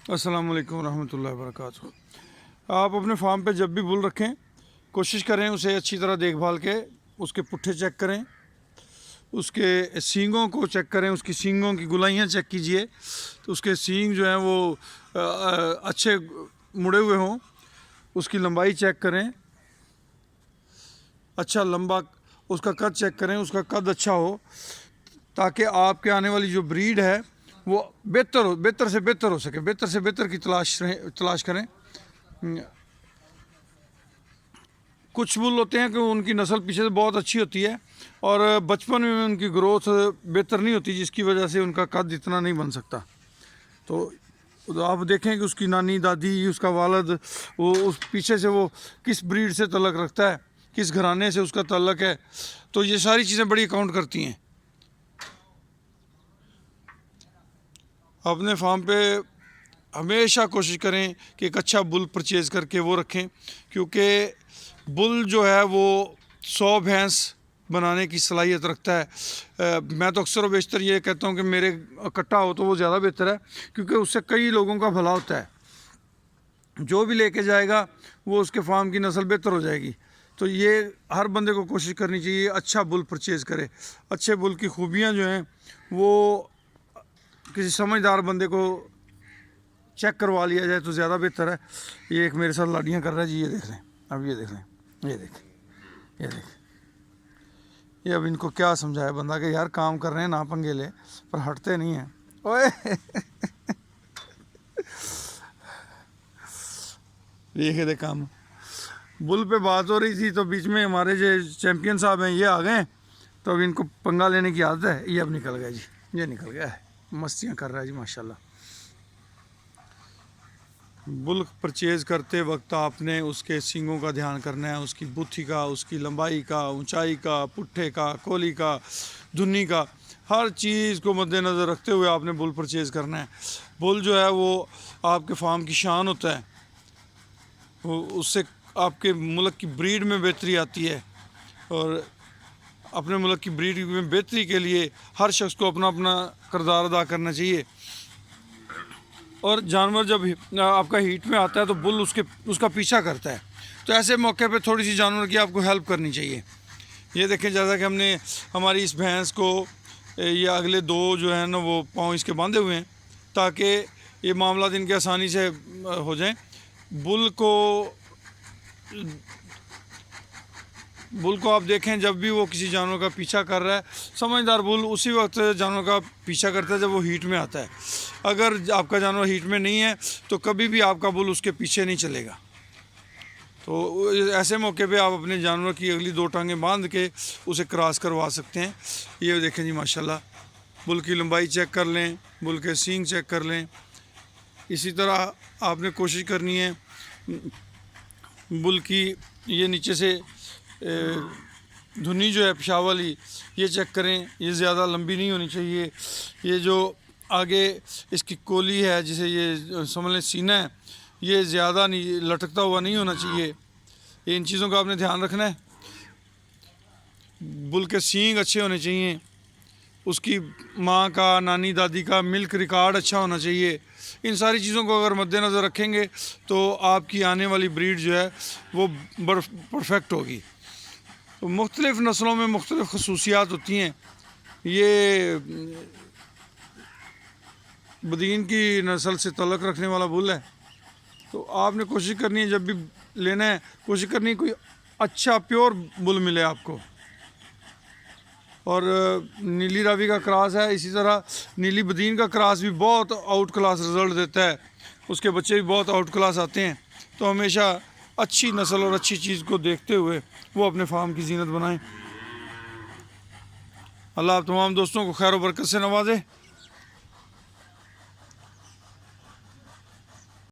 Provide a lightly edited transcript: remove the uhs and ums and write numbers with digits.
अस्सलाम वालेकुम रहमतुल्लाहि व बरकातुहू। आप अपने फार्म पे जब भी बुल रखें, कोशिश करें उसे अच्छी तरह देखभाल के उसके पुट्ठे चेक करें, उसके सींगों को चेक करें, उसकी सींगों की गुलाइयाँ चेक कीजिए तो उसके सींग जो हैं वो अच्छे मुड़े हुए हों। उसकी लंबाई चेक करें, अच्छा लंबा उसका कद चेक करें, उसका कद अच्छा हो ताकि आपके आने वाली जो ब्रीड है वो बेहतर से बेहतर हो सके, बेहतर से बेहतर की तलाश करें। कुछ बुल होते हैं कि उनकी नस्ल पीछे से बहुत अच्छी होती है और बचपन में उनकी ग्रोथ बेहतर नहीं होती, जिसकी वजह से उनका कद इतना नहीं बन सकता। तो आप देखें कि उसकी नानी दादी, उसका वालद, वो उस पीछे से वो किस ब्रीड से तल्लक रखता है, किस घराने से उसका तल्लक है, तो ये सारी चीज़ें बड़ी काउंट करती हैं। अपने फार्म पे हमेशा कोशिश करें कि एक अच्छा बुल परचेज़ करके वो रखें, क्योंकि बुल जो है वो 100 भैंस बनाने की सलाहियत रखता है। मैं तो अक्सर व बेशतर ये कहता हूँ कि मेरे इकट्ठा हो तो वो ज़्यादा बेहतर है, क्योंकि उससे कई लोगों का भला होता है। जो भी लेके जाएगा वो उसके फार्म की नस्ल बेहतर हो जाएगी। तो ये हर बंदे को कोशिश करनी चाहिए अच्छा बुल परचेज़ करे। अच्छे बुल की खूबियाँ जो हैं वो किसी समझदार बंदे को चेक करवा लिया जाए तो ज़्यादा बेहतर है। ये एक मेरे साथ लाड़ियाँ कर रहा है जी, ये देख लें, अब ये देख लें, ये देख, ये देख, ये अब इनको क्या समझाया बंदा कि यार काम कर रहे हैं ना पंगे ले, पर हटते नहीं हैं। ओए ये दे काम। बुल पे बात हो रही थी तो बीच में हमारे जो चैम्पियन साहब हैं ये आ गए, तो अब इनको पंगा लेने की आदत है। ये अब निकल गया जी, ये निकल गया है, मस्तियाँ कर रहा है जी माशाल्लाह। बुल परचेज़ करते वक्त आपने उसके सींगों का ध्यान करना है, उसकी बुथी का, उसकी लंबाई का, ऊंचाई का, पुट्ठे का, कोली का, धुन्नी का, हर चीज़ को मद्देनज़र रखते हुए आपने बुल परचेज़ करना है। बुल जो है वो आपके फार्म की शान होता है, वो उससे आपके मुल्क की ब्रीड में बेहतरी आती है। और अपने मुल्क की ब्रीड में बेहतरी के लिए हर शख्स को अपना अपना किरदार अदा करना चाहिए। और जानवर जब आपका हीट में आता है तो बुल उसका पीछा करता है, तो ऐसे मौके पे थोड़ी सी जानवर की आपको हेल्प करनी चाहिए। ये देखें, जैसा कि हमने हमारी इस भैंस को ये अगले दो जो है ना वो पाँव इसके बांधे हुए हैं ताकि ये मामला इनके आसानी से हो जाएं। बुल को आप देखें, जब भी वो किसी जानवर का पीछा कर रहा है, समझदार बुल उसी वक्त जानवर का पीछा करता है जब वो हीट में आता है। अगर आपका जानवर हीट में नहीं है तो कभी भी आपका बुल उसके पीछे नहीं चलेगा। तो ऐसे मौके पे आप अपने जानवर की अगली दो टांगें बांध के उसे क्रॉस करवा सकते हैं। ये देखें जी माशाल्लाह, बुल की लंबाई चेक कर लें, बुल के सींग चेक कर लें। इसी तरह आपने कोशिश करनी है बुल की ये नीचे से धुनी जो है पेशाब वाली, ये चेक करें, ये ज़्यादा लंबी नहीं होनी चाहिए। ये जो आगे इसकी कोली है, जिसे ये समझ लें सीना है, ये ज़्यादा नहीं लटकता हुआ नहीं होना चाहिए। इन चीज़ों का आपने ध्यान रखना है। बुल के सींग अच्छे होने चाहिए, उसकी माँ का, नानी दादी का मिल्क रिकॉर्ड अच्छा होना चाहिए। इन सारी चीज़ों को अगर मद्देनज़र रखेंगे तो आपकी आने वाली ब्रीड जो है वो परफेक्ट होगी। तो मुख्तलिफ़ नस्लों में मुख्तलिफ़ खसूसियात होती हैं। ये बदीन की नस्ल से तल्लक़ रखने वाला बुल है, तो आपने कोशिश करनी है जब भी लेना है, कोशिश करनी है कोई अच्छा प्योर बुल मिले आपको। और नीली रावी का क्रॉस है, इसी तरह नीली बदीन का क्रॉस भी बहुत आउट क्लास रिज़ल्ट देता है, उसके बच्चे भी बहुत आउट क्लास आते हैं। तो हमेशा अच्छी नस्ल और अच्छी चीज़ को देखते हुए वो अपने फार्म की जीनत बनाएं। अल्लाह आप तमाम दोस्तों को खैर व बरकत से नवाजे।